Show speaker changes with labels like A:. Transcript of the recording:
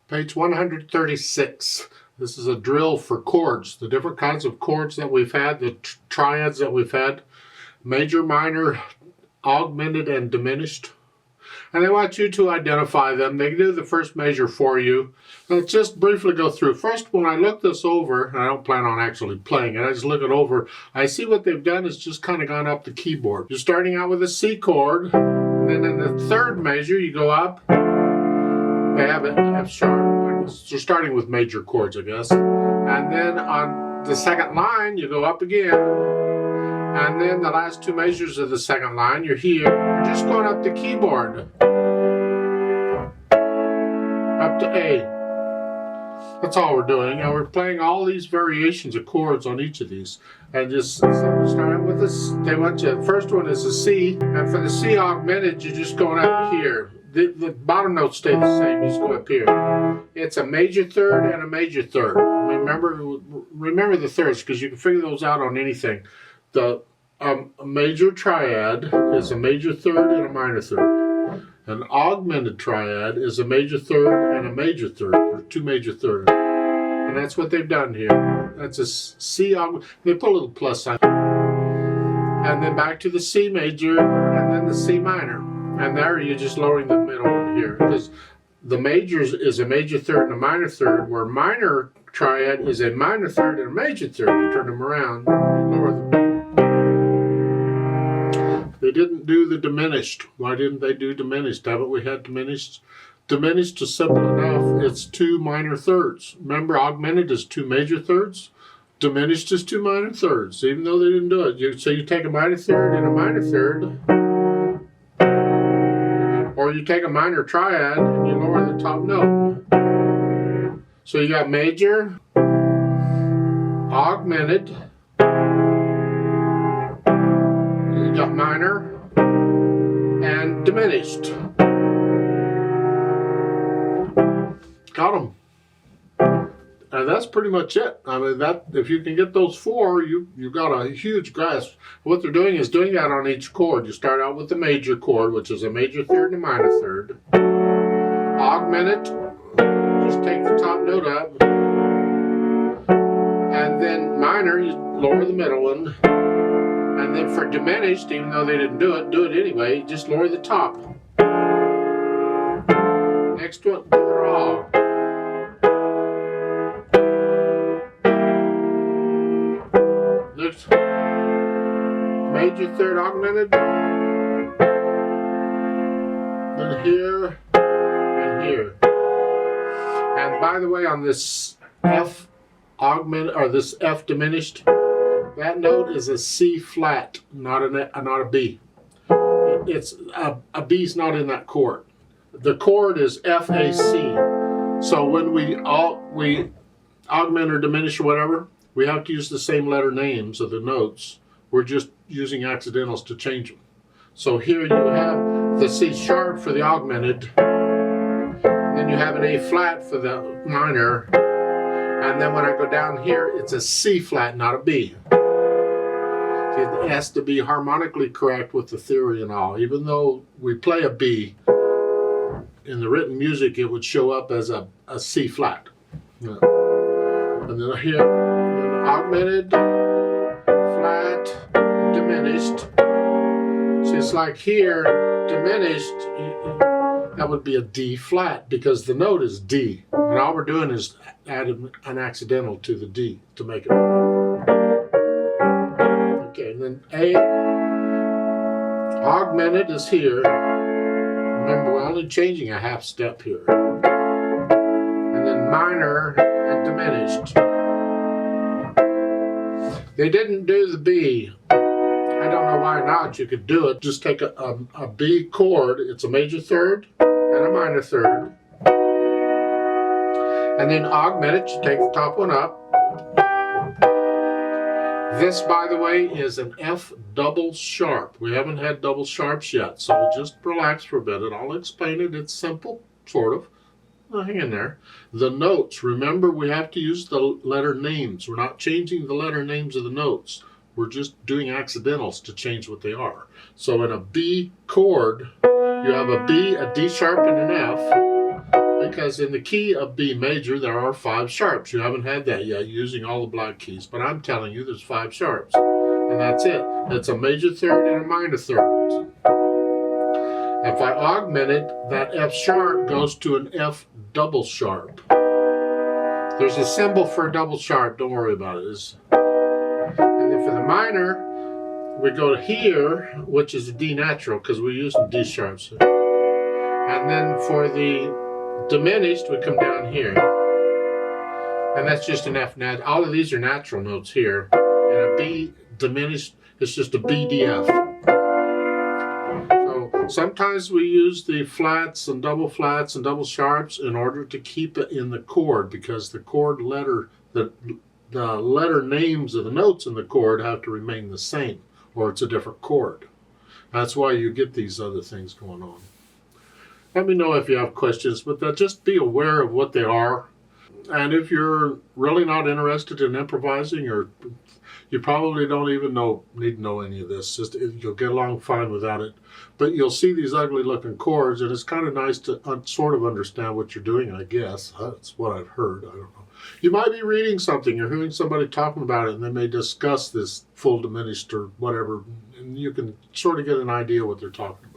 A: Page 136. This is a drill for chords, the different kinds of chords that we've had, the triads that we've had, major, minor, augmented, and diminished. And I want you to identify them. They do the first measure for you. Let's just briefly go through. First, when I look this over, and I don't plan on actually playing it, I just look it over, I see what they've done is just kind of gone up the keyboard. You're starting out with a C chord, and then in the third measure, you go up. They have an F sharp. So starting with major chords, I guess. And then on the second line, you go up again. And then the last two measures of the second line, you're here. You're just going up the keyboard. Up to A. That's all we're doing. And we're playing all these variations of chords on each of these. And just start out with this. They want you, the first one is a C. And for the C augmented, you're just going up here. The bottom notes stay the same, you just go up here. It's a major third and a major third. Remember the thirds, because you can figure those out on anything. The major triad is a major third and a minor third. An augmented triad is a major third and a major third, or two major thirds. And that's what they've done here. That's a C augmented. They put a little plus sign. And then back to the C major, and then the C minor. And there you're just lowering the middle one here, because the majors is a major third and a minor third, where minor triad is a minor third and a major third. You turn them around, you lower them. They didn't do the diminished. Why didn't they do diminished? Haven't we had diminished? Diminished is simple enough. It's two minor thirds. Remember, augmented is two major thirds. Diminished is two minor thirds, even though they didn't do it. So you take a minor third and a minor third. Or you take a minor triad and you lower the top note. So you got major, augmented, you got minor, and diminished. Got them. And that's pretty much it. I mean, that if you can get those four, you've got a huge grasp. What they're doing is doing that on each chord. You start out with the major chord, which is a major third and a minor third. Augment it, just take the top note up. And then minor, you lower the middle one. And then for diminished, even though they didn't do it anyway, just lower the top. Next one, draw. Major third augmented, then here and here. And by the way, on this F augmented or this F diminished, that note is a C flat, not a B. It's a B's not in that chord. The chord is F A C. So when we augment or diminish or whatever, we have to use the same letter names of the notes. We're just using accidentals to change them. So here you have the C sharp for the augmented, then you have an A flat for the minor, and then when I go down here, it's a C flat, not a B. It has to be harmonically correct with the theory and all. Even though we play a B, in the written music it would show up as a C flat. And then here, then augmented, flat, diminished. So it's like here, diminished, that would be a D flat because the note is D. And all we're doing is adding an accidental to the D to make it. Okay, and then A, augmented is here. Remember, we're only changing a half step here. And then minor and diminished. They didn't do the B. I don't know why not. You could do it. Just take a B chord. It's a major third and a minor third. And then augment it. You take the top one up. This, by the way, is an F double sharp. We haven't had double sharps yet, so just relax for a bit and I'll explain it. It's simple, sort of. Hang in there. The notes, remember we have to use the letter names. We're not changing the letter names of the notes. We're just doing accidentals to change what they are. So in a B chord, you have a B, a D sharp, and an F. Because in the key of B major, there are 5 sharps. You haven't had that yet, using all the black keys. But I'm telling you, there's 5 sharps. And that's it. It's a major third and a minor third. If I augment it, that F sharp goes to an F double sharp. There's a symbol for a double sharp. Don't worry about it. And then for the minor, we go to here, which is a D natural, because we're using D sharps. And then for the diminished, we come down here. And that's just an F nat. All of these are natural notes here. And a B diminished, it's just a B DF. So sometimes we use the flats and double sharps in order to keep it in the chord, because the chord letter, the letter names of the notes in the chord have to remain the same, or it's a different chord. That's why you get these other things going on. Let me know if you have questions, but just be aware of what they are. And if you're really not interested in improvising, or you probably don't even need to know any of this, just you'll get along fine without it. But you'll see these ugly looking chords, and it's kind of nice to sort of understand what you're doing, I guess. That's what I've heard. I don't know. You might be reading something, you're hearing somebody talking about it, and they may discuss this full diminished or whatever, and you can sort of get an idea what they're talking about.